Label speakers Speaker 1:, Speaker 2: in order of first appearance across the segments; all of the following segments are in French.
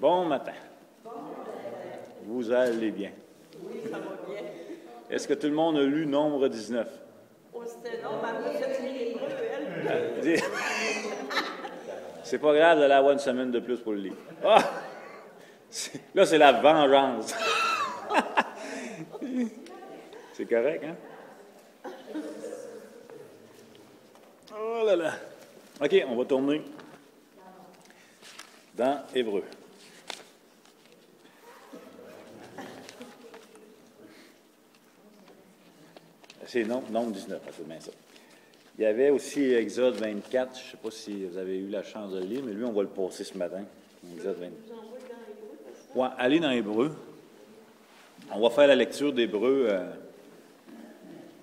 Speaker 1: Bon matin. Vous allez bien?
Speaker 2: Oui, ça va bien.
Speaker 1: Est-ce que tout le monde a lu Nombre 19?
Speaker 2: Oh, c'était non, ma mère fait lire l'hébreu, elle.
Speaker 1: C'est pas grave d'aller avoir une semaine de plus pour le lire. Ah! Là, c'est la vengeance. C'est correct, hein? Oh là là. OK, on va tourner dans Hébreu. C'est Nombre 19, c'est bien ça. Il y avait aussi Exode 24, je ne sais pas si vous avez eu la chance de le lire, mais lui, on va le passer ce matin. Exode 24. Ouais, allez dans Hébreu. On va faire la lecture d'Hébreu,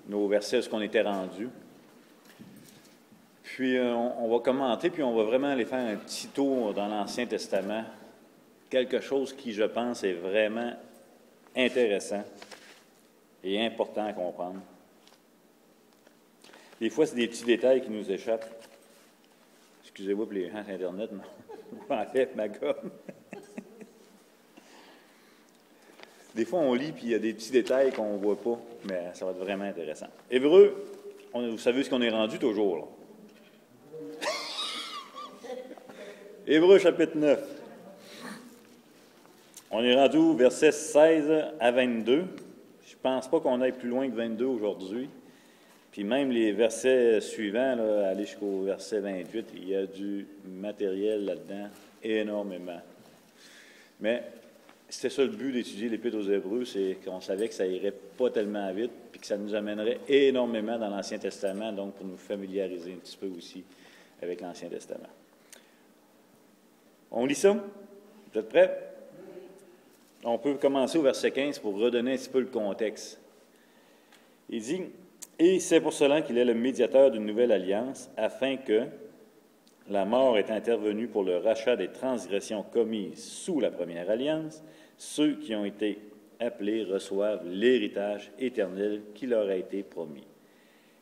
Speaker 1: nos versets où on était rendus. Puis on va commenter, puis on va vraiment aller faire un petit tour dans l'Ancien Testament. Quelque chose qui, je pense, est vraiment intéressant et important à comprendre. Des fois, c'est des petits détails qui nous échappent. Excusez-moi pour les gens sur Internet, non? J'enlève ma gomme. Des fois, on lit, puis il y a des petits détails qu'on ne voit pas, mais ça va être vraiment intéressant. Hébreu, vous savez ce qu'on est rendu toujours, là. Hébreu, chapitre 9. On est rendu au verset 16 à 22. Je ne pense pas qu'on aille plus loin que 22 aujourd'hui. Puis même les versets suivants, là, aller jusqu'au verset 28, il y a du matériel là-dedans, énormément. Mais c'était ça le but d'étudier l'Épître aux Hébreux, c'est qu'on savait que ça irait pas tellement vite, puis que ça nous amènerait énormément dans l'Ancien Testament, donc pour nous familiariser un petit peu aussi avec l'Ancien Testament. On lit ça? Vous êtes prêts? On peut commencer au verset 15 pour redonner un petit peu le contexte. Il dit... Et c'est pour cela qu'il est le médiateur d'une nouvelle alliance, afin que, la mort est intervenue pour le rachat des transgressions commises sous la première alliance, ceux qui ont été appelés reçoivent l'héritage éternel qui leur a été promis.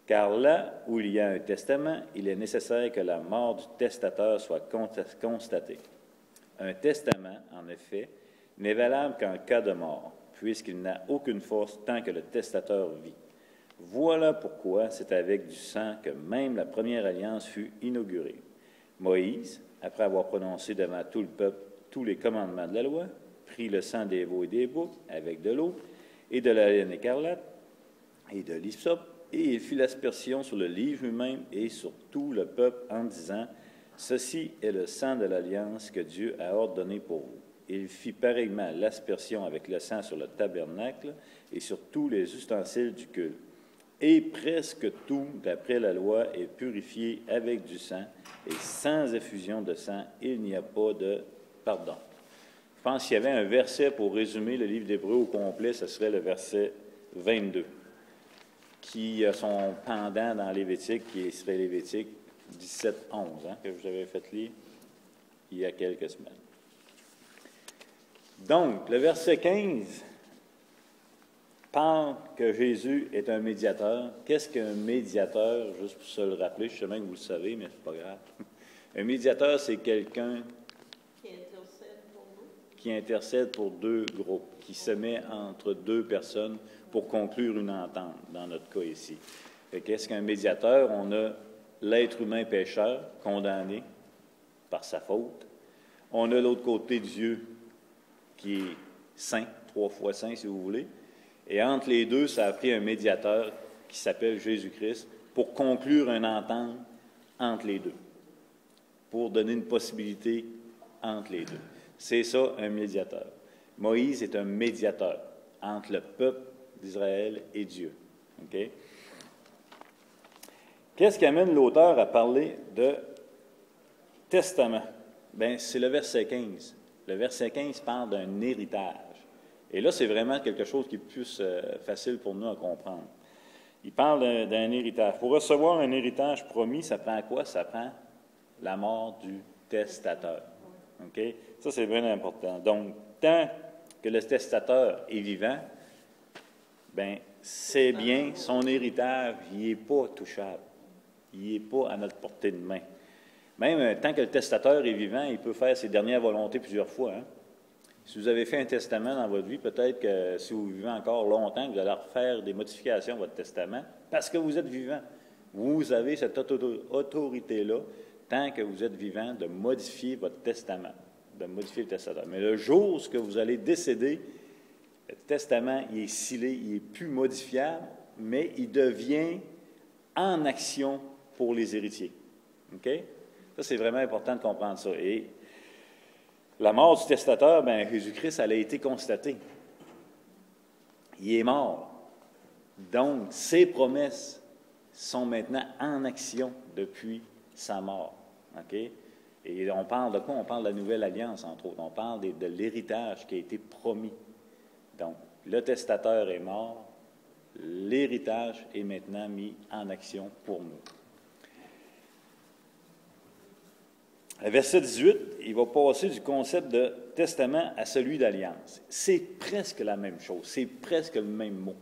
Speaker 1: Car là où il y a un testament, il est nécessaire que la mort du testateur soit constatée. Un testament, en effet, n'est valable qu'en cas de mort, puisqu'il n'a aucune force tant que le testateur vit. Voilà pourquoi c'est avec du sang que même la première alliance fut inaugurée. Moïse, après avoir prononcé devant tout le peuple tous les commandements de la loi, prit le sang des veaux et des boucs avec de l'eau et de la laine écarlate et de l'hysope, et il fit l'aspersion sur le livre lui-même et sur tout le peuple en disant « Ceci est le sang de l'alliance que Dieu a ordonné pour vous. » Il fit pareillement l'aspersion avec le sang sur le tabernacle et sur tous les ustensiles du culte. Et presque tout, d'après la loi, est purifié avec du sang, et sans effusion de sang, il n'y a pas de pardon. Je pense qu'il y avait un verset pour résumer le livre d'Hébreu au complet, ce serait le verset 22, qui a son pendant dans Lévitique, qui serait Lévitique 17-11, que je vous avais fait lire il y a quelques semaines. Donc, le verset 15... parle que Jésus est un médiateur. Qu'est-ce qu'un médiateur? Juste pour se le rappeler, je sais même que vous le savez, mais c'est pas grave. Un médiateur, c'est quelqu'un qui intercède pour deux groupes, qui se met entre deux personnes pour conclure une entente, dans notre cas ici. Qu'est-ce qu'un médiateur? On a l'être humain pécheur, condamné par sa faute. On a l'autre côté Dieu, qui est saint, 3 fois saint si vous voulez. Et entre les deux, ça a pris un médiateur qui s'appelle Jésus-Christ pour conclure une entente entre les deux, pour donner une possibilité entre les deux. C'est ça, un médiateur. Moïse est un médiateur entre le peuple d'Israël et Dieu. Okay? Qu'est-ce qui amène l'auteur à parler de testament? Bien, c'est le verset 15. Le verset 15 parle d'un héritage. Et là, c'est vraiment quelque chose qui est plus facile pour nous à comprendre. Il parle d'un héritage. Pour recevoir un héritage promis, ça prend quoi? Ça prend la mort du testateur. Okay? Ça, c'est vraiment important. Donc, tant que le testateur est vivant, bien, c'est bien, son héritage, il n'est pas touchable. Il n'est pas à notre portée de main. Même tant que le testateur est vivant, il peut faire ses dernières volontés plusieurs fois. Hein? Si vous avez fait un testament dans votre vie, peut-être que si vous vivez encore longtemps, vous allez refaire des modifications à votre testament parce que vous êtes vivant. Vous avez cette autorité-là, tant que vous êtes vivant, de modifier votre testament, de modifier le testament. Mais le jour où vous allez décéder, le testament, il est scellé, il n'est plus modifiable, mais il devient en action pour les héritiers. OK? Ça, c'est vraiment important de comprendre ça. Et la mort du testateur, bien, Jésus-Christ, elle a été constatée. Il est mort. Donc, ses promesses sont maintenant en action depuis sa mort. OK? Et on parle de quoi? On parle de la nouvelle alliance, entre autres. On parle de l'héritage qui a été promis. Donc, le testateur est mort. L'héritage est maintenant mis en action pour nous. Le verset 18, il va passer du concept de testament à celui d'alliance. C'est presque la même chose, c'est presque le même mot,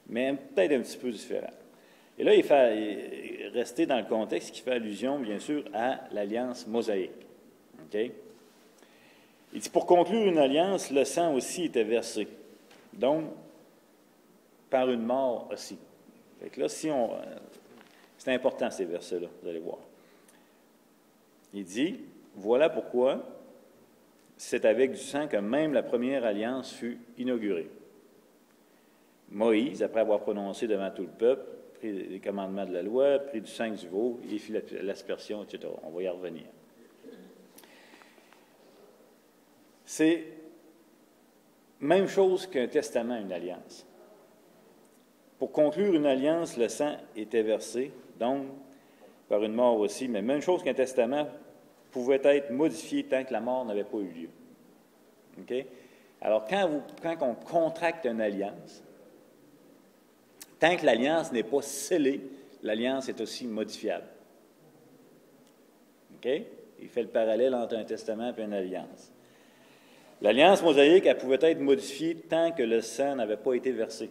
Speaker 1: mais peut-être un petit peu différent. Et là, il fait rester dans le contexte qui fait allusion, bien sûr, à l'alliance mosaïque. OK? Il dit, pour conclure une alliance, le sang aussi était versé. Donc, par une mort aussi. Fait que là, c'est important ces versets-là, vous allez voir. Il dit, voilà pourquoi c'est avec du sang que même la première alliance fut inaugurée. Moïse, après avoir prononcé devant tout le peuple, pris les commandements de la loi, pris du sang du veau, et fit l'aspersion, etc. On va y revenir. C'est même chose qu'un testament, une alliance. Pour conclure une alliance, le sang était versé, donc par une mort aussi, mais même chose qu'un testament pouvait être modifié tant que la mort n'avait pas eu lieu. OK? Alors, quand on contracte une alliance, tant que l'alliance n'est pas scellée, l'alliance est aussi modifiable. OK? Il fait le parallèle entre un testament et une alliance. L'alliance mosaïque, elle pouvait être modifiée tant que le sang n'avait pas été versé.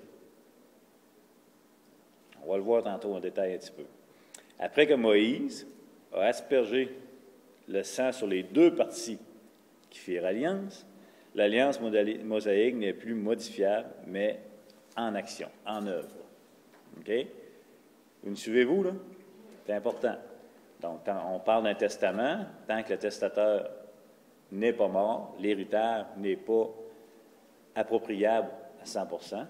Speaker 1: On va le voir tantôt en détail un petit peu. Après que Moïse a aspergé le sang sur les deux parties qui firent alliance, l'alliance mosaïque n'est plus modifiable, mais en action, en œuvre. OK? Vous me suivez-vous, là? C'est important. Donc, on parle d'un testament, tant que le testateur n'est pas mort, l'héritage n'est pas appropriable à 100%.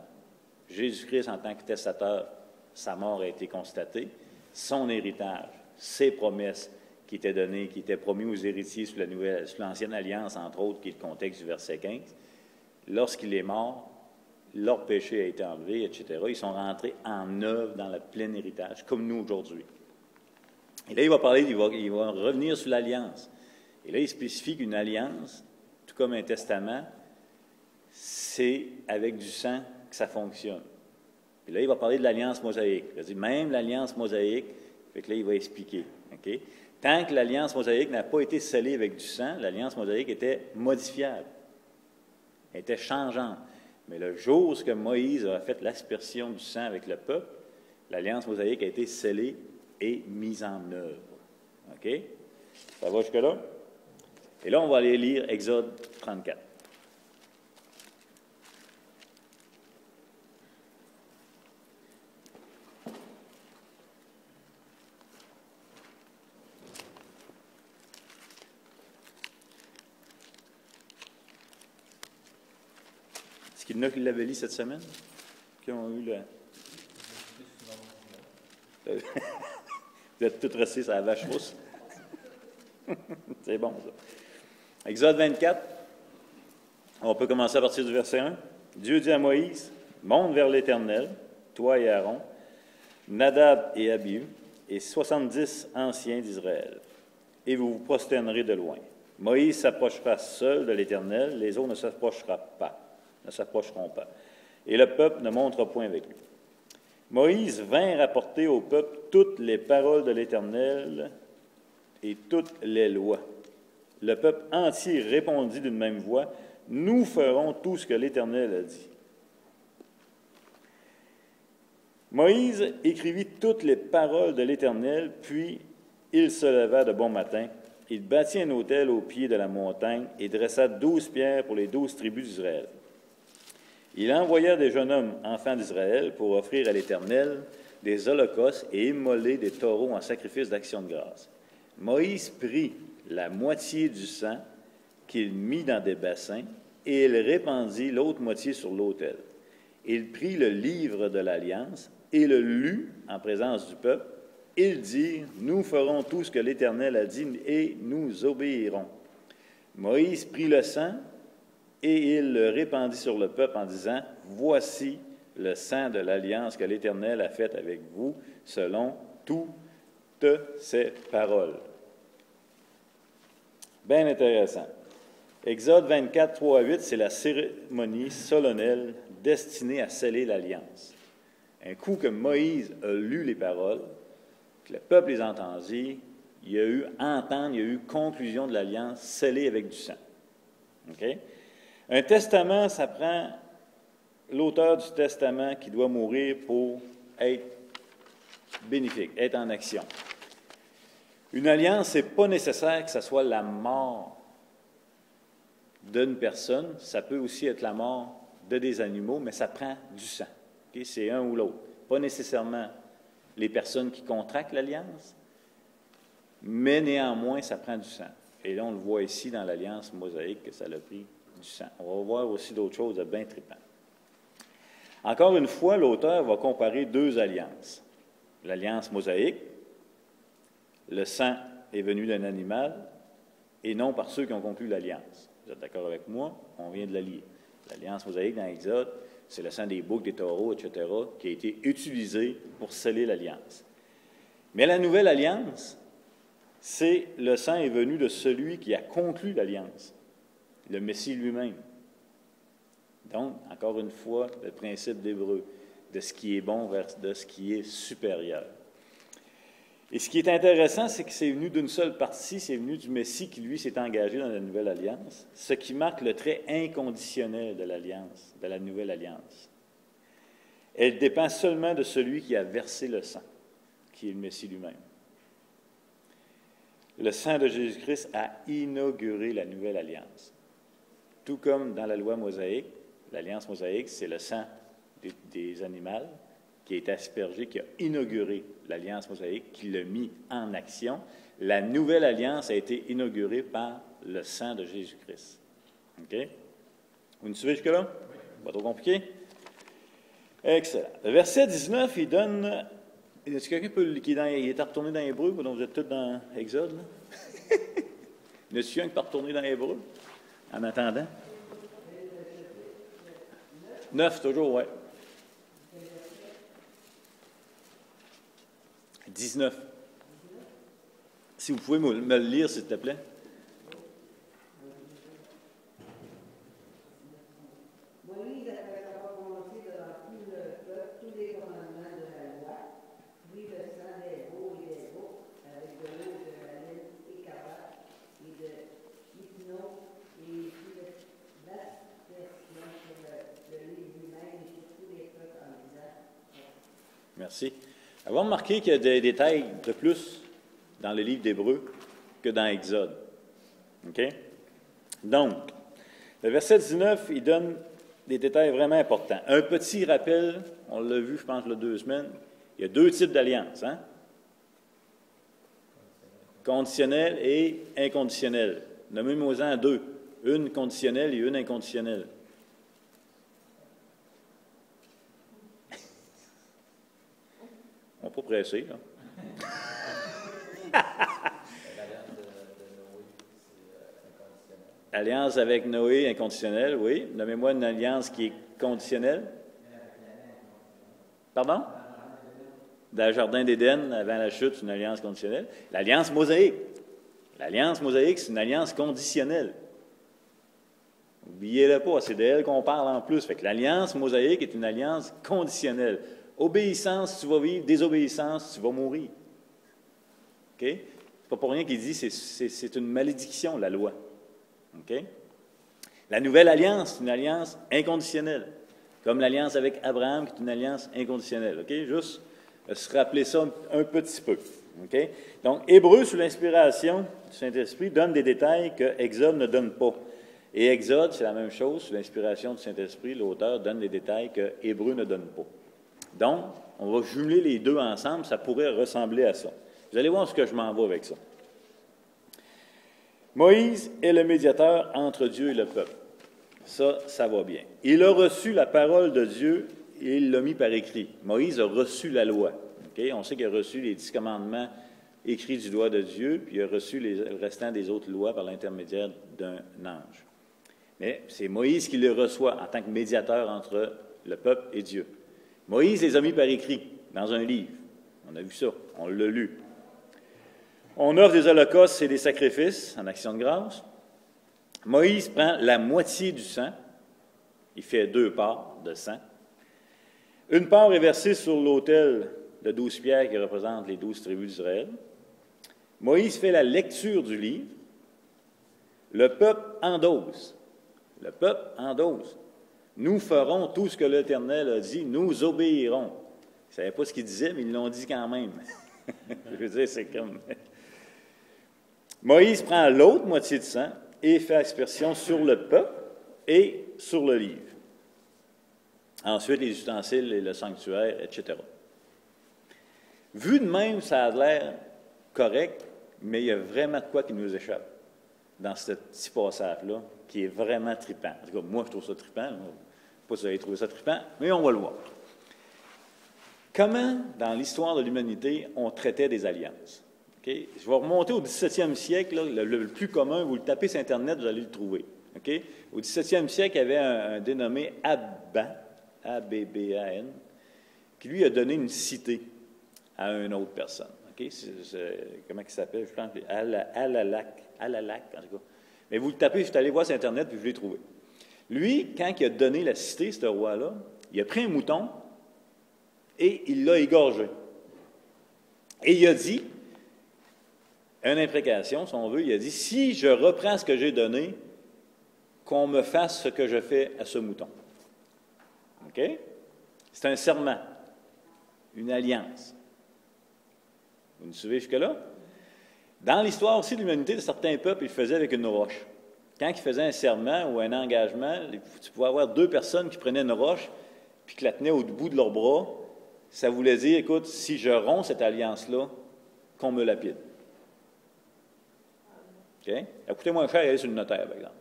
Speaker 1: Jésus-Christ, en tant que testateur, sa mort a été constatée. Son héritage, ses promesses qui étaient données, qui étaient promis aux héritiers sous l'ancienne alliance, entre autres, qui est le contexte du verset 15, lorsqu'il est mort, leur péché a été enlevé, etc. Ils sont rentrés en œuvre dans le plein héritage, comme nous aujourd'hui. Et là, il va revenir sur l'alliance. Et là, il spécifie qu'une alliance, tout comme un testament, c'est avec du sang que ça fonctionne. Et là, il va parler de l'alliance mosaïque. Il va dire, même l'alliance mosaïque, fait que là, il va expliquer. OK? Tant que l'alliance mosaïque n'a pas été scellée avec du sang, l'alliance mosaïque était modifiable. Elle était changeante. Mais le jour où Moïse a fait l'aspersion du sang avec le peuple, l'alliance mosaïque a été scellée et mise en œuvre. OK? Ça va jusque-là? Et là, on va aller lire Exode 34. Est-ce qu'il y en a qui l'avaient lu cette semaine? Qui ont eu le... Vous êtes tous restés sur la vache rousse? C'est bon, ça. Exode 24. On peut commencer à partir du verset 1. Dieu dit à Moïse, « Monte vers l'Éternel, toi et Aaron, Nadab et Abihu, et 70 anciens d'Israël, et vous vous prosternerez de loin. Moïse s'approchera seul de l'Éternel, les autres ne s'approcheront pas, et le peuple ne montera point avec lui. Moïse vint rapporter au peuple toutes les paroles de l'Éternel et toutes les lois. Le peuple entier répondit d'une même voix, « Nous ferons tout ce que l'Éternel a dit. » Moïse écrivit toutes les paroles de l'Éternel, puis il se leva de bon matin il bâtit un autel au pied de la montagne et dressa 12 pierres pour les 12 tribus d'Israël. Il envoya des jeunes hommes, enfants d'Israël, pour offrir à l'Éternel des holocaustes et immoler des taureaux en sacrifice d'action de grâce. Moïse prit la moitié du sang qu'il mit dans des bassins et il répandit l'autre moitié sur l'autel. Il prit le livre de l'Alliance et le lut en présence du peuple. Ils dirent, « Nous ferons tout ce que l'Éternel a dit et nous obéirons. » Moïse prit le sang et il le répandit sur le peuple en disant, « Voici le sang de l'Alliance que l'Éternel a faite avec vous, selon toutes ses paroles. » Bien intéressant. Exode 24, 3 à 8, c'est la cérémonie solennelle destinée à sceller l'alliance. Un coup que Moïse a lu les paroles, que le peuple les entendit, il y a eu entente, il y a eu conclusion de l'alliance scellée avec du sang. Okay? Un testament, ça prend l'auteur du testament qui doit mourir pour être bénéfique, être en action. Une alliance, ce n'est pas nécessaire que ce soit la mort d'une personne, ça peut aussi être la mort de des animaux, mais ça prend du sang. Okay? C'est un ou l'autre. Pas nécessairement les personnes qui contractent l'alliance, mais néanmoins, ça prend du sang. Et là, on le voit ici dans l'alliance mosaïque que ça a pris du sang. On va voir aussi d'autres choses de bien trippant. Encore une fois, l'auteur va comparer deux alliances. L'alliance mosaïque, le sang est venu d'un animal et non par ceux qui ont conclu l'alliance. Vous êtes d'accord avec moi? On vient de la lire. L'alliance mosaïque dans l'Exode, c'est le sang des boucs, des taureaux, etc., qui a été utilisé pour sceller l'alliance. Mais la nouvelle alliance, c'est le sang est venu de celui qui a conclu l'alliance, le Messie lui-même. Donc, encore une fois, le principe d'Hébreu, de ce qui est bon vers de ce qui est supérieur. Et ce qui est intéressant, c'est que c'est venu d'une seule partie, c'est venu du Messie qui, lui, s'est engagé dans la nouvelle alliance, ce qui marque le trait inconditionnel de l'alliance, de la nouvelle alliance. Elle dépend seulement de celui qui a versé le sang, qui est le Messie lui-même. Le sang de Jésus-Christ a inauguré la nouvelle alliance. Tout comme dans la loi mosaïque, l'alliance mosaïque, c'est le sang des animaux qui a été aspergé, qui a inauguré l'alliance mosaïque, qui l'a mis en action. La nouvelle alliance a été inaugurée par le sang de Jésus-Christ. OK? Vous me suivez jusque-là? Pas trop compliqué? Excellent. Le verset 19, il donne... Est-ce que quelqu'un qui est retourné dans l'Hébreu, donc vous êtes tous dans Exode? Là? Y a-t-il un qui peut retourner dans l'Hébreu en attendant? 9, toujours, oui. 19. Si vous pouvez me le lire, s'il te plaît.
Speaker 3: Moïse, après avoir prononcé devant tout le peuple tous les commandements de la loi, prit le sang des veaux et des veaux, avec de l'eau de la laine écarlate et de hypnose, et fit l'aspersion sur le lit lui-même et sur tous les peuples en disant.
Speaker 1: Merci. Avant de remarquer qu'il y a des détails de plus dans le livre d'Hébreu que dans Exode. OK? Donc, le verset 19, il donne des détails vraiment importants. Un petit rappel, on l'a vu, je pense, il y a 2 semaines, il y a 2 types d'alliances, hein? Conditionnelle et inconditionnelle. Nommez-moi-en 2. Une conditionnelle et une inconditionnelle. On n'est pas pressé, là. Alliance avec Noé, inconditionnelle, oui. Nommez-moi une alliance qui est conditionnelle. Pardon? Dans le jardin d'Éden, avant la chute, c'est une alliance conditionnelle. L'alliance mosaïque. L'alliance mosaïque, c'est une alliance conditionnelle. N'oubliez-le pas, c'est d'elle qu'on parle en plus. Fait que l'alliance mosaïque est une alliance conditionnelle. Obéissance, tu vas vivre. Désobéissance, tu vas mourir. OK? C'est pas pour rien qu'il dit que c'est une malédiction, la loi. OK? La nouvelle alliance, c'est une alliance inconditionnelle. Comme l'alliance avec Abraham, qui est une alliance inconditionnelle. OK? Juste se rappeler ça un petit peu. OK? Donc, Hébreu, sous l'inspiration du Saint-Esprit, donne des détails que Exode ne donne pas. Et Exode, c'est la même chose, sous l'inspiration du Saint-Esprit, l'auteur donne des détails que Hébreu ne donne pas. Donc, on va jumeler les deux ensemble, ça pourrait ressembler à ça. Vous allez voir ce que je m'en vais avec ça. Moïse est le médiateur entre Dieu et le peuple. Ça va bien. Il a reçu la parole de Dieu et il l'a mis par écrit. Moïse a reçu la loi. Okay? On sait qu'il a reçu les 10 commandements écrits du doigt de Dieu, puis il a reçu le restant des autres lois par l'intermédiaire d'un ange. Mais c'est Moïse qui les reçoit en tant que médiateur entre le peuple et Dieu. Moïse les a mis par écrit dans un livre. On a vu ça, on l'a lu. On offre des holocaustes et des sacrifices en action de grâce. Moïse prend la moitié du sang. Il fait 2 parts de sang. Une part est versée sur l'autel de 12 pierres qui représente les 12 tribus d'Israël. Moïse fait la lecture du livre. Le peuple endosse. Le peuple endosse. Nous ferons tout ce que l'Éternel a dit, nous obéirons. Ils ne savaient pas ce qu'il disait, mais ils l'ont dit quand même. Je veux dire, c'est comme... Moïse prend l'autre moitié de sang et fait aspersion sur le peuple et sur le livre. Ensuite, les ustensiles et le sanctuaire, etc. Vu de même, ça a l'air correct, mais il y a vraiment de quoi qui nous échappe dans ce petit passage-là, qui est vraiment trippant. En tout cas, moi, je trouve ça trippant. Je ne sais pas si vous avez trouvé ça trippant, mais on va le voir. Comment, dans l'histoire de l'humanité, on traitait des alliances? Okay? Je vais remonter au 17e siècle, là, le plus commun, vous le tapez sur Internet, vous allez le trouver. Okay? Au 17e siècle, il y avait un dénommé Abban, A-B-B-A-N, qui lui a donné une cité à une autre personne. Okay? Comment il s'appelle? Je pense Alalac, en tout cas. Mais vous le tapez, je suis allé voir sur Internet, puis je l'ai trouvé. Lui, quand il a donné la cité, ce roi-là, il a pris un mouton et il l'a égorgé. Et il a dit, une imprécation, si on veut, il a dit, si je reprends ce que j'ai donné, qu'on me fasse ce que je fais à ce mouton. OK? C'est un serment, une alliance. Vous me suivez jusque-là? Dans l'histoire aussi de l'humanité, certains peuples, ils le faisaient avec une roche. Quand ils faisaient un serment ou un engagement, tu pouvais avoir 2 personnes qui prenaient une roche puis qui la tenaient au bout de leurs bras. Ça voulait dire, écoute, si je romps cette alliance-là, qu'on me lapide. OK? Elle coûtait moins cher d'aller sur le notaire, par exemple.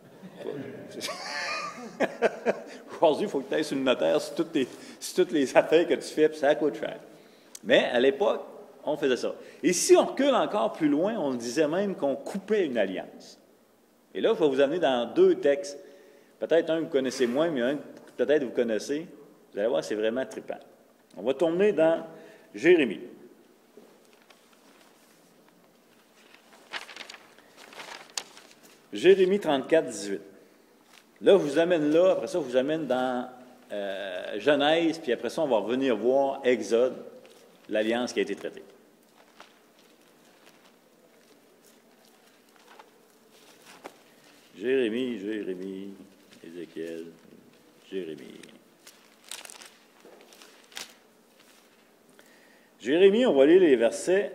Speaker 1: Aujourd'hui, il faut que tu ailles sur le notaire sur toutes les affaires que tu fais, puis ça coûte cher. Mais à l'époque, on faisait ça. Et si on recule encore plus loin, on disait même qu'on coupait une alliance. Et là, je vais vous amener dans 2 textes. Peut-être un que vous connaissez moins, mais un que peut-être vous connaissez. Vous allez voir, c'est vraiment trippant. On va tourner dans Jérémie. Jérémie 34, 18. Là, je vous amène là, après ça, je vous amène dans Genèse, puis après ça, on va revenir voir Exode, l'alliance qui a été traitée. Jérémie, Ézéchiel, Jérémie. Jérémie, on va lire les versets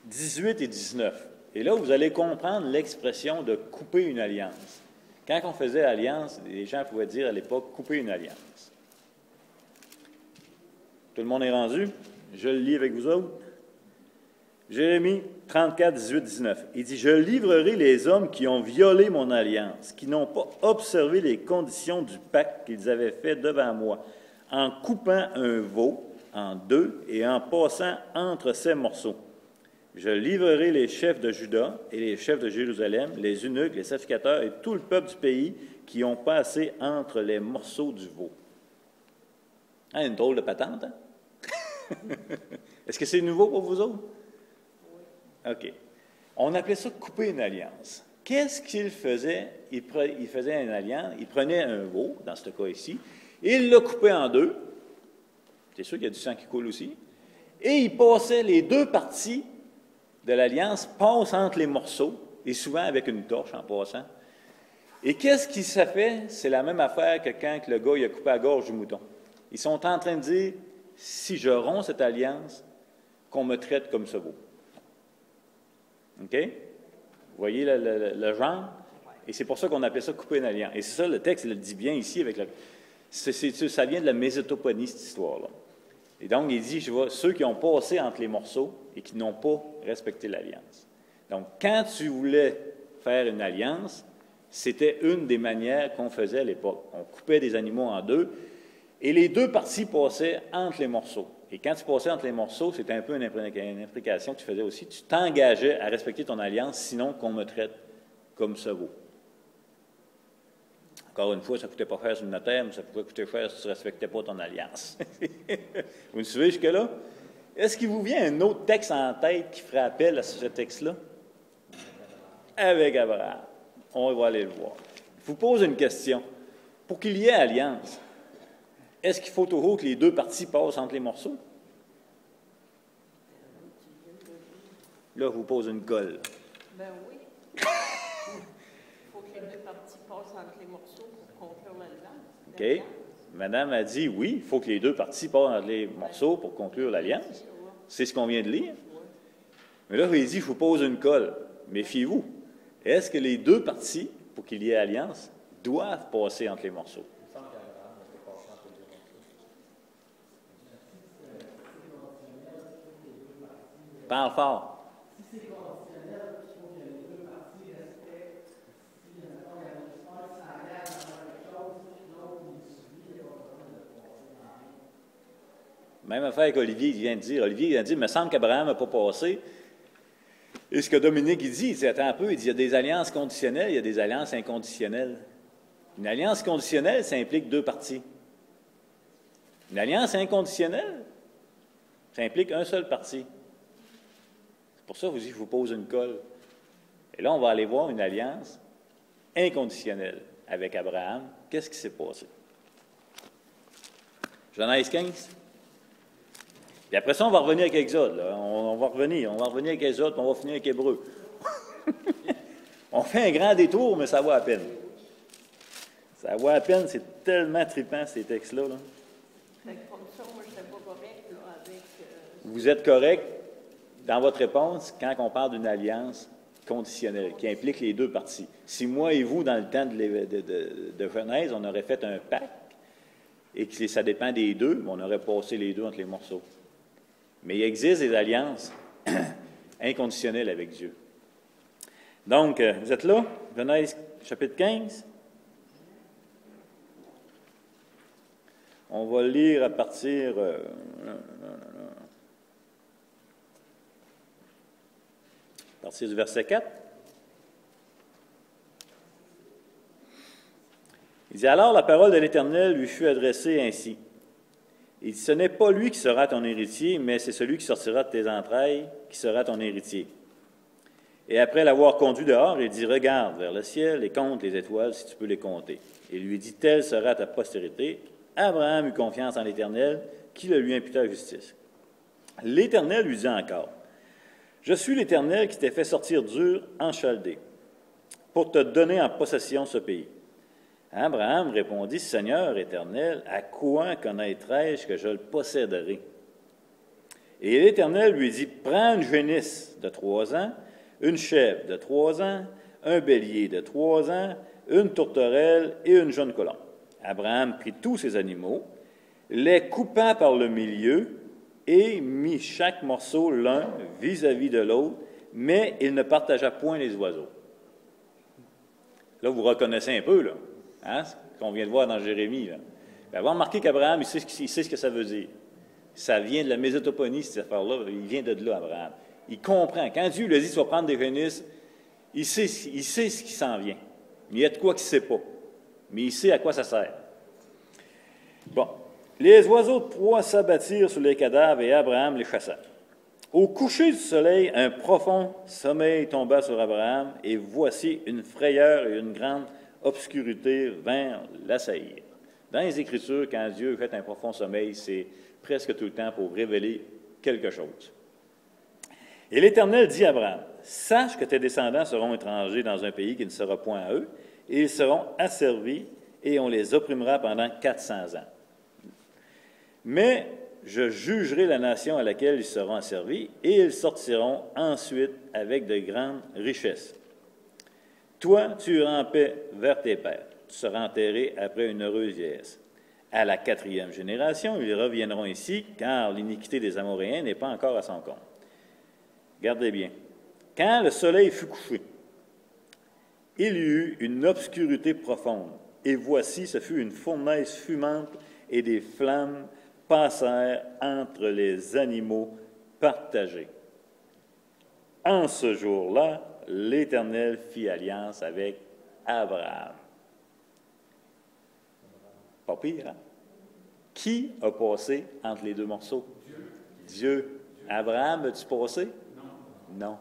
Speaker 1: 18 et 19. Et là, vous allez comprendre l'expression de couper une alliance. Quand on faisait alliance, les gens pouvaient dire à l'époque couper une alliance. Tout le monde est rendu? Je le lis avec vous autres. Jérémie 34, 18, 19. Il dit, « Je livrerai les hommes qui ont violé mon alliance, qui n'ont pas observé les conditions du pacte qu'ils avaient fait devant moi, en coupant un veau en 2 et en passant entre ses morceaux. Je livrerai les chefs de Juda et les chefs de Jérusalem, les eunuques, les sacrificateurs et tout le peuple du pays qui ont passé entre les morceaux du veau. » Hein, une drôle de patente, hein? Est-ce que c'est nouveau pour vous autres? OK. On appelait ça couper une alliance. Qu'est-ce qu'il faisait? Il faisait une alliance, il prenait un veau, dans ce cas ici, et il le coupait en 2. C'est sûr qu'il y a du sang qui coule aussi. Et il passait les 2 parties de l'alliance, passent entre les morceaux, et souvent avec une torche en passant. Et qu'est-ce qui se fait? C'est la même affaire que quand le gars il a coupé la gorge du mouton. Ils sont en train de dire, si je romps cette alliance, qu'on me traite comme ce veau. OK? Vous voyez le genre? Et c'est pour ça qu'on appelle ça couper une alliance. Et c'est ça, le texte, il le dit bien ici. Ça vient de la Mésopotamie, cette histoire-là. Et donc, il dit, je vois, ceux qui ont passé entre les morceaux et qui n'ont pas respecté l'alliance. Donc, quand tu voulais faire une alliance, c'était une des manières qu'on faisait à l'époque. On coupait des animaux en deux, et les deux parties passaient entre les morceaux. Et quand tu passais entre les morceaux, c'était un peu une implication que tu faisais aussi. Tu t'engageais à respecter ton alliance, sinon qu'on me traite comme ça vaut. Encore une fois, ça ne coûtait pas cher sur le notaire, mais ça pouvait coûter cher si tu ne respectais pas ton alliance. Vous me suivez jusque-là? Est-ce qu'il vous vient un autre texte en tête qui ferait appel à ce texte-là? Avec Abraham. On va aller le voir. Je vous pose une question. Pour qu'il y ait alliance, est-ce qu'il faut toujours que les deux parties passent entre les morceaux? Là, je vous pose une colle.
Speaker 2: Ben oui. Il faut que les deux parties passent entre les morceaux pour conclure l'alliance.
Speaker 1: OK. Madame a dit oui, il faut que les deux parties passent entre les morceaux pour conclure l'alliance. C'est ce qu'on vient de lire. Mais là, il dit, je vous pose une colle. Méfiez-vous. Est-ce que les deux parties, pour qu'il y ait alliance, doivent passer entre les morceaux? Parle fort. Même affaire qu'Olivier vient de dire. Olivier vient de dire, il me semble qu'Abraham n'a pas passé. Et ce que Dominique il dit, c'est, attends un peu, il dit, il y a des alliances conditionnelles, il y a des alliances inconditionnelles. Une alliance conditionnelle, ça implique deux parties. Une alliance inconditionnelle, ça implique un seul parti. C'est pour ça que je vous pose une colle. Et là, on va aller voir une alliance inconditionnelle avec Abraham. Qu'est-ce qui s'est passé? Genèse 15. Et après ça, on va revenir avec Exode. Là. On va revenir avec Exode, puis on va finir avec Hébreu. On fait un grand détour, mais ça vaut à peine. Ça vaut à peine, c'est tellement trippant, ces textes-là. Là.
Speaker 2: Fait que comme ça, moi, je n'étais pas correct là, avec...
Speaker 1: Vous êtes correct dans votre réponse quand on parle d'une alliance conditionnelle qui implique les deux parties. Si moi et vous, dans le temps de Genèse, on aurait fait un pacte et que ça dépend des deux, on aurait passé les deux entre les morceaux. Mais il existe des alliances inconditionnelles avec Dieu. Donc, vous êtes là? Genèse chapitre 15. On va lire à partir... à partir du verset 4. Il dit, alors la parole de l'Éternel lui fut adressée ainsi. Il dit, ce n'est pas lui qui sera ton héritier, mais c'est celui qui sortira de tes entrailles qui sera ton héritier. Et après l'avoir conduit dehors, il dit, regarde vers le ciel et compte les étoiles si tu peux les compter. Et il lui dit, telle sera ta postérité. Abraham eut confiance en l'Éternel, qui le lui imputa justice. L'Éternel lui dit encore, je suis l'Éternel qui t'ai fait sortir d'Ur en Chaldée, pour te donner en possession ce pays. Abraham répondit, Seigneur éternel, à quoi connaîtrai-je que je le posséderai? Et l'Éternel lui dit, prends une génisse de 3 ans, une chèvre de 3 ans, un bélier de 3 ans, une tourterelle et une jeune colombe. Abraham prit tous ces animaux, les coupa par le milieu et mit chaque morceau l'un vis-à-vis de l'autre, mais il ne partagea point les oiseaux. Là, vous reconnaissez un peu, là. Hein, ce qu'on vient de voir dans Jérémie. Là. Vous avez remarqué qu'Abraham, il sait ce que ça veut dire. Ça vient de la Mésopotamie, cette affaire-là. Il vient de là, Abraham. Il comprend. Quand Dieu lui a dit tu vas prendre des génisses, il sait ce qui s'en vient. Mais il y a de quoi qu'il ne sait pas. Mais il sait à quoi ça sert. Bon. Les oiseaux de proie s'abattirent sur les cadavres et Abraham les chassa. Au coucher du soleil, un profond sommeil tomba sur Abraham et voici une frayeur et une grande obscurité vinrent l'assaillir. Dans les Écritures, quand Dieu fait un profond sommeil, c'est presque tout le temps pour révéler quelque chose. Et l'Éternel dit à Abraham, « Sache que tes descendants seront étrangers dans un pays qui ne sera point à eux, et ils seront asservis, et on les opprimera pendant 400 ans. Mais je jugerai la nation à laquelle ils seront asservis, et ils sortiront ensuite avec de grandes richesses. Toi, tu iras en paix vers tes pères. Tu seras enterré après une heureuse vieillesse. À la 4e génération, ils reviendront ici, car l'iniquité des Amoréens n'est pas encore à son compte. Gardez bien. Quand le soleil fut couché, il y eut une obscurité profonde, et voici, ce fut une fournaise fumante, et des flammes passèrent entre les animaux partagés. En ce jour-là, l'Éternel fit alliance avec Abraham. Pas pire, hein? Qui a passé entre les deux morceaux? Dieu. Abraham, as-tu passé? Non.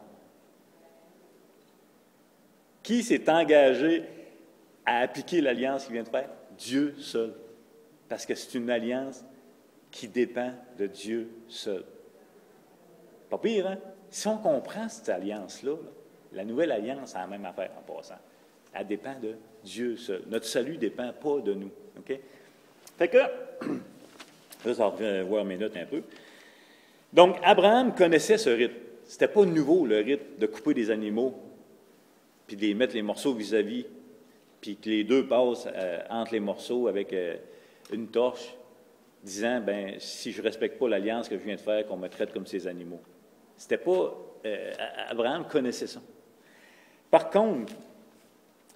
Speaker 1: Qui s'est engagé à appliquer l'alliance qu'il vient de faire? Dieu seul. Parce que c'est une alliance qui dépend de Dieu seul. Pas pire, hein? Si on comprend cette alliance-là, la nouvelle alliance, c'est la même affaire en passant. Elle dépend de Dieu seul. Notre salut ne dépend pas de nous. OK? Fait que, là, ça revient voir mes notes un peu. Donc, Abraham connaissait ce rite. C'était pas nouveau, le rite de couper des animaux, puis de les mettre les morceaux vis-à-vis, puis que les deux passent entre les morceaux avec une torche, disant, ben si je ne respecte pas l'alliance que je viens de faire, qu'on me traite comme ces animaux. C'était pas... Abraham connaissait ça. Par contre,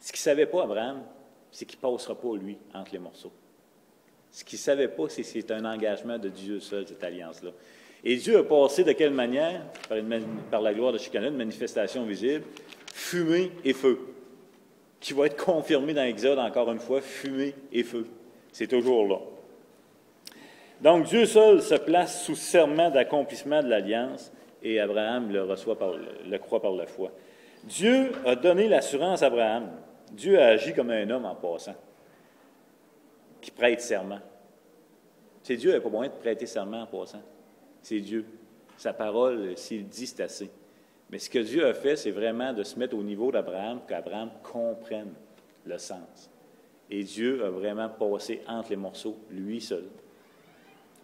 Speaker 1: ce qu'il ne savait pas, Abraham, c'est qu'il ne passera pas, lui, entre les morceaux. Ce qu'il ne savait pas, c'est que c'est un engagement de Dieu seul, cette alliance-là. Et Dieu a passé de quelle manière? Par la gloire de Shekinah, une manifestation visible, fumée et feu, qui va être confirmé dans l'Exode, encore une fois, fumée et feu. C'est toujours là. Donc, Dieu seul se place sous serment d'accomplissement de l'alliance, et Abraham le croit par la foi. Dieu a donné l'assurance à Abraham. Dieu a agi comme un homme en passant, qui prête serment. C'est Dieu n'a pas moyen de prêter serment en passant. C'est Dieu. Sa parole, s'il dit, c'est assez. Mais ce que Dieu a fait, c'est vraiment de se mettre au niveau d'Abraham, qu'Abraham comprenne le sens. Et Dieu a vraiment passé entre les morceaux, lui seul.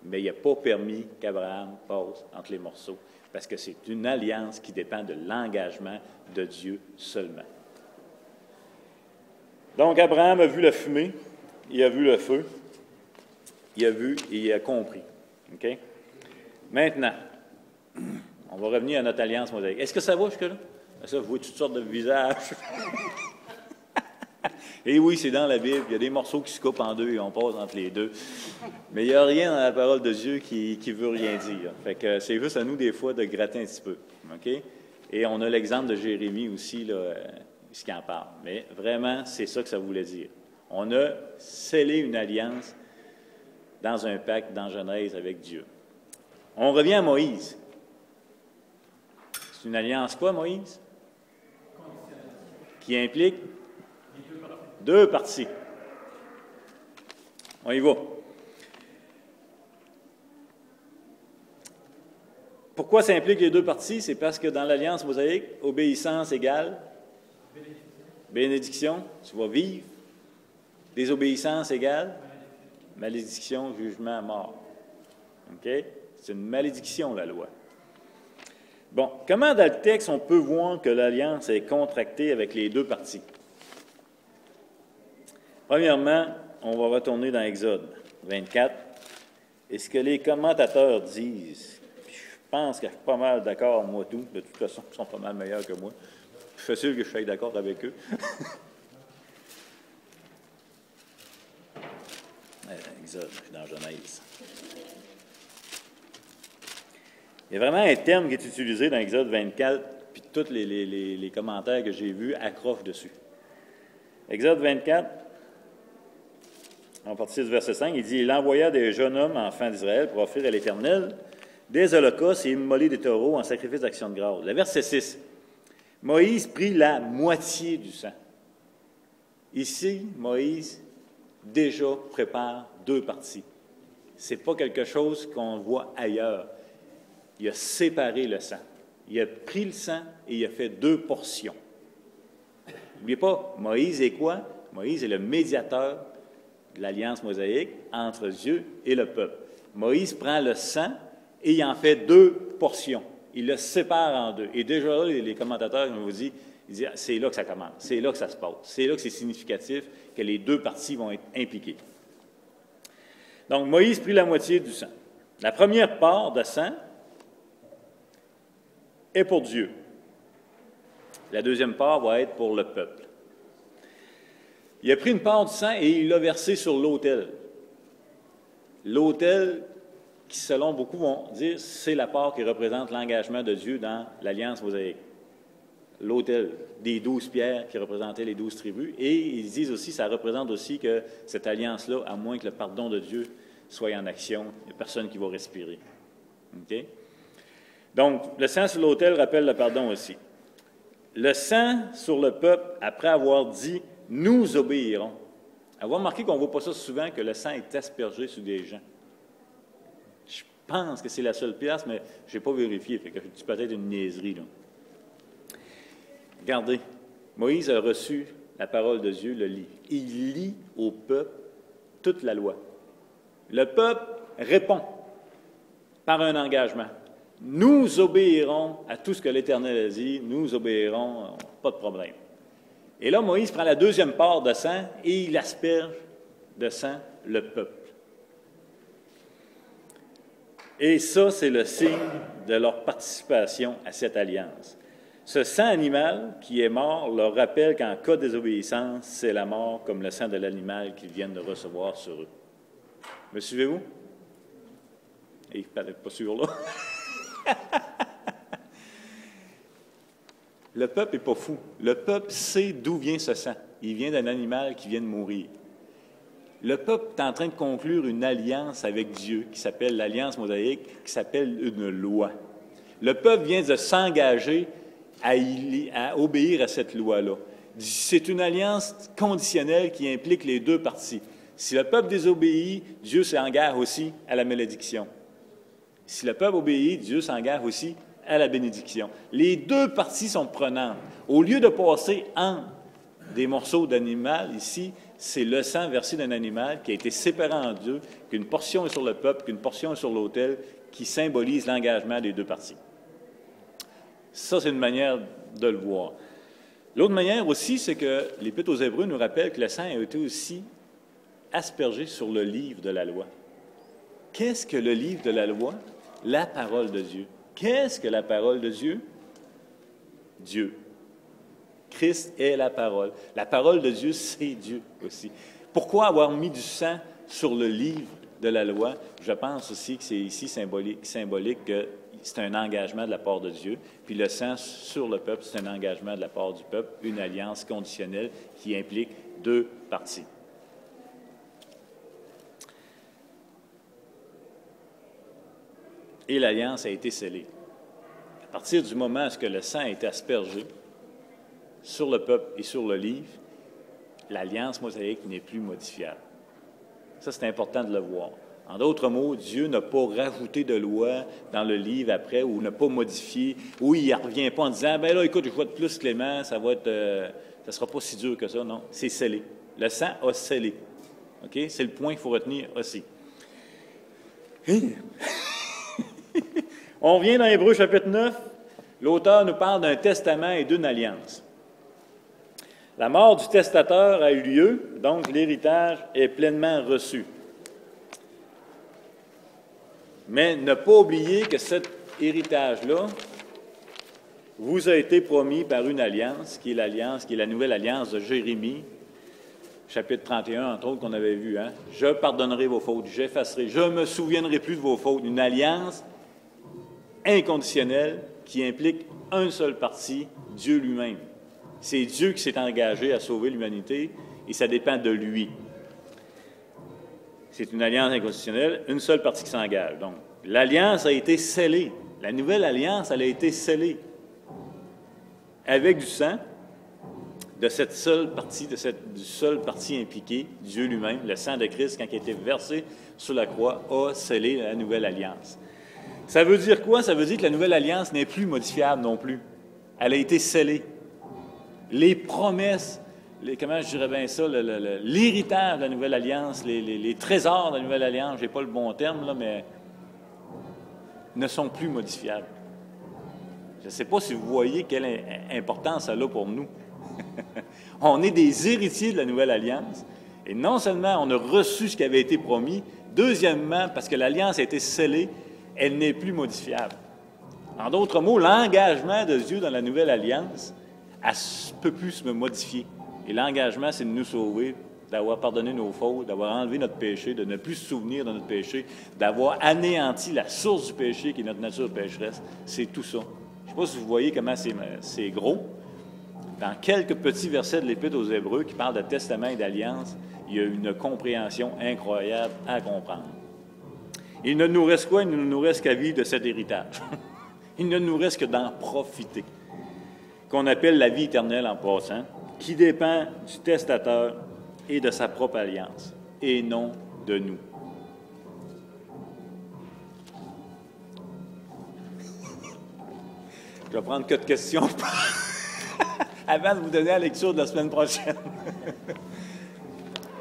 Speaker 1: Mais il n'a pas permis qu'Abraham passe entre les morceaux, parce que c'est une alliance qui dépend de l'engagement de Dieu seulement. Donc, Abraham a vu la fumée, il a vu le feu, il a vu et il a compris. OK? Maintenant, on va revenir à notre alliance mosaïque. Est-ce que ça va jusque-là? Ça, vous voyez toutes sortes de visages. Et oui, c'est dans la Bible. Il y a des morceaux qui se coupent en deux et on passe entre les deux. Mais il n'y a rien dans la parole de Dieu qui veut rien dire. Fait que c'est juste à nous, des fois, de gratter un petit peu. OK? Et on a l'exemple de Jérémie aussi, là, ce qui en parle. Mais vraiment, c'est ça que ça voulait dire. On a scellé une alliance dans un pacte dans Genèse avec Dieu. On revient à Moïse. C'est une alliance quoi, Moïse? Qui implique deux parties. On y va. Pourquoi ça implique les deux parties? C'est parce que dans l'alliance mosaïque, obéissance égale bénédiction. Tu vas vivre. Désobéissance égale malédiction, jugement, mort. OK? C'est une malédiction, la loi. Bon, comment dans le texte on peut voir que l'alliance est contractée avec les deux parties? Premièrement, on va retourner dans Exode 24. Et ce que les commentateurs disent, je pense qu'il y a pas mal d'accord, moi tout, de toute façon, ils sont pas mal meilleurs que moi. Je suis sûr que je suis d'accord avec eux. Exode, je suis dans Genèse. Il y a vraiment un terme qui est utilisé dans Exode 24, puis tous les commentaires que j'ai vus accrochent dessus. Exode 24, en partie du verset 5, il dit « Il envoya des jeunes hommes, enfants d'Israël, pour offrir à l'Éternel des holocaustes et immoler des taureaux en sacrifice d'action de grâce. » Le verset 6, « Moïse prit la moitié du sang. » Ici, Moïse déjà prépare deux parties. Ce n'est pas quelque chose qu'on voit ailleurs. Il a séparé le sang. Il a pris le sang et il a fait deux portions. N'oubliez pas, Moïse est quoi? Moïse est le médiateur de l'alliance mosaïque entre Dieu et le peuple. Moïse prend le sang et il en fait 2 portions. Il le sépare en 2. Et déjà là, les commentateurs ils disent, c'est là que ça commence, c'est là que ça se passe, c'est là que c'est significatif que les 2 parties vont être impliquées. Donc, Moïse prit la moitié du sang. La première part de sang est pour Dieu. La deuxième part va être pour le peuple. Il a pris une part du sang et il l'a versé sur l'autel. L'autel, qui selon beaucoup vont dire, c'est la part qui représente l'engagement de Dieu dans l'Alliance mosaïque. L'autel des 12 pierres qui représentaient les 12 tribus. Et ils disent aussi, ça représente aussi que cette alliance-là, à moins que le pardon de Dieu soit en action, il n'y a personne qui va respirer. OK? Donc, le sang sur l'autel rappelle le pardon aussi. Le sang sur le peuple, après avoir dit « nous obéirons ». Avoir remarqué qu'on ne voit pas ça souvent, que le sang est aspergé sur des gens. Je pense que c'est la seule pièce, mais je n'ai pas vérifié, fait que c'est peut-être une niaiserie, là. Regardez, Moïse a reçu la parole de Dieu, le lit. Il lit au peuple toute la loi. Le peuple répond par un engagement. Nous obéirons à tout ce que l'Éternel a dit, nous obéirons, pas de problème. Et là, Moïse prend la deuxième part de sang et il asperge de sang le peuple. Et ça, c'est le signe de leur participation à cette alliance. Ce sang animal qui est mort leur rappelle qu'en cas de désobéissance, c'est la mort comme le sang de l'animal qu'ils viennent de recevoir sur eux. Me suivez-vous? Et peut-être pas sûr là. Le peuple n'est pas fou. Le peuple sait d'où vient ce sang. Il vient d'un animal qui vient de mourir. Le peuple est en train de conclure une alliance avec Dieu qui s'appelle l'Alliance mosaïque, qui s'appelle une loi. Le peuple vient de s'engager à obéir à cette loi-là. C'est une alliance conditionnelle qui implique les 2 parties. Si le peuple désobéit, Dieu s'engage aussi à la malédiction. Si le peuple obéit, Dieu s'engage aussi à la bénédiction. Les 2 parties sont prenantes. Au lieu de passer en des morceaux d'animal, ici, c'est le sang versé d'un animal qui a été séparé en 2, qu'une portion est sur le peuple, qu'une portion est sur l'autel, qui symbolise l'engagement des 2 parties. Ça, c'est une manière de le voir. L'autre manière aussi, c'est que l'Épître aux Hébreux nous rappelle que le sang a été aussi aspergé sur le livre de la loi. Qu'est-ce que le livre de la loi? La parole de Dieu. Qu'est-ce que la parole de Dieu? Dieu. Christ est la parole. La parole de Dieu, c'est Dieu aussi. Pourquoi avoir mis du sang sur le livre de la loi? Je pense aussi que c'est ici symbolique que c'est un engagement de la part de Dieu. Puis le sang sur le peuple, c'est un engagement de la part du peuple, une alliance conditionnelle qui implique 2 parties. Et l'alliance a été scellée. À partir du moment où le sang a été aspergé sur le peuple et sur le livre, l'alliance mosaïque n'est plus modifiable. Ça, c'est important de le voir. En d'autres mots, Dieu n'a pas rajouté de loi dans le livre après, ou n'a pas modifié, ou il ne revient pas en disant « ben là, écoute, je vais être plus clément, ça ne sera pas si dur que ça. » Non, c'est scellé. Le sang a scellé. OK? C'est le point qu'il faut retenir aussi. On revient dans Hébreux chapitre 9. L'auteur nous parle d'un testament et d'une alliance. La mort du testateur a eu lieu, donc l'héritage est pleinement reçu. Mais ne pas oublier que cet héritage-là vous a été promis par une alliance, qui est la nouvelle alliance de Jérémie, chapitre 31, entre autres, qu'on avait vu. Hein? Je pardonnerai vos fautes, j'effacerai, je ne me souviendrai plus de vos fautes. Une alliance inconditionnelle qui implique une seule partie, Dieu lui-même. C'est Dieu qui s'est engagé à sauver l'humanité et ça dépend de lui. C'est une alliance inconditionnelle, une seule partie qui s'engage. Donc, l'alliance a été scellée. La nouvelle alliance, elle a été scellée avec du sang de cette seule partie, du seul partie impliqué, Dieu lui-même. Le sang de Christ, quand il a été versé sur la croix, a scellé la nouvelle alliance. Ça veut dire quoi? Ça veut dire que la nouvelle alliance n'est plus modifiable non plus. Elle a été scellée. Les promesses comment je dirais bien ça, l'héritage de la Nouvelle Alliance, les trésors de la Nouvelle Alliance, je n'ai pas le bon terme, là, mais ne sont plus modifiables. Je ne sais pas si vous voyez quelle importance ça a pour nous. On est des héritiers de la Nouvelle Alliance, et non seulement on a reçu ce qui avait été promis, deuxièmement, parce que l'Alliance a été scellée, elle n'est plus modifiable. En d'autres mots, l'engagement de Dieu dans la Nouvelle Alliance, elle ne peut plus se modifier. Et l'engagement, c'est de nous sauver, d'avoir pardonné nos fautes, d'avoir enlevé notre péché, de ne plus se souvenir de notre péché, d'avoir anéanti la source du péché qui est notre nature pécheresse. C'est tout ça. Je ne sais pas si vous voyez comment c'est gros. Dans quelques petits versets de l'Épître aux Hébreux qui parlent de testament et d'alliance, il y a une compréhension incroyable à comprendre. Il ne nous reste quoi? Il ne nous reste qu'à vivre de cet héritage. Il ne nous reste que d'en profiter, qu'on appelle la vie éternelle en passant, qui dépend du testateur et de sa propre alliance, et non de nous. Je vais prendre 4 questions avant de vous donner la lecture de la semaine prochaine.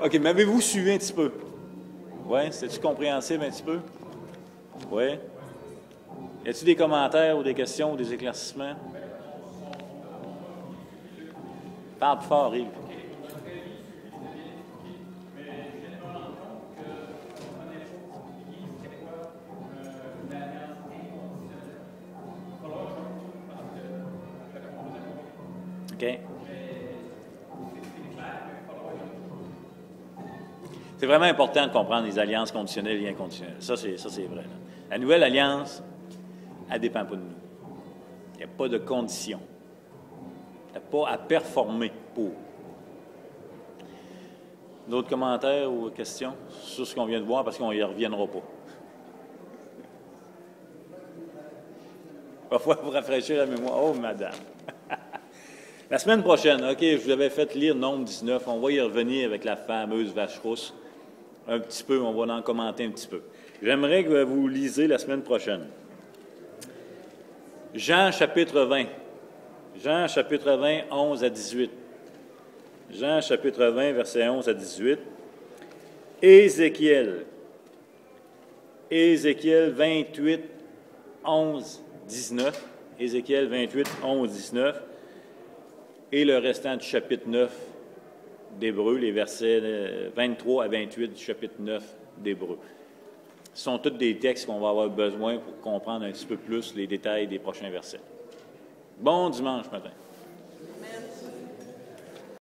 Speaker 1: OK, m'avez-vous suivi un petit peu? Oui, c'est-tu compréhensible un petit peu? Oui. Y a-t-il des commentaires ou des questions ou des éclaircissements? Parle plus fort, Yves. OK. C'est vraiment important de comprendre les alliances conditionnelles et inconditionnelles. Ça, c'est vrai. Là. La nouvelle alliance, elle ne dépend pas de nous. Il n'y a pas de condition. Il n'y a pas à performer pour. D'autres commentaires ou questions sur ce qu'on vient de voir, parce qu'on n'y reviendra pas. Parfois, vous rafraîchir la mémoire. Oh, madame! La semaine prochaine, OK, je vous avais fait lire Nombre 19. On va y revenir avec la fameuse vache rousse. Un petit peu, on va en commenter un petit peu. J'aimerais que vous lisiez la semaine prochaine. Jean, chapitre 20. Jean, chapitre 20, 11 à 18. Jean, chapitre 20, versets 11 à 18. Ézéchiel. Ézéchiel 28, 11, 19. Ézéchiel 28, 11, 19. Et le restant du chapitre 9 d'Hébreux, les versets 23 à 28 du chapitre 9 d'Hébreux. Ce sont tous des textes qu'on va avoir besoin pour comprendre un petit peu plus les détails des prochains versets. Bon dimanche matin.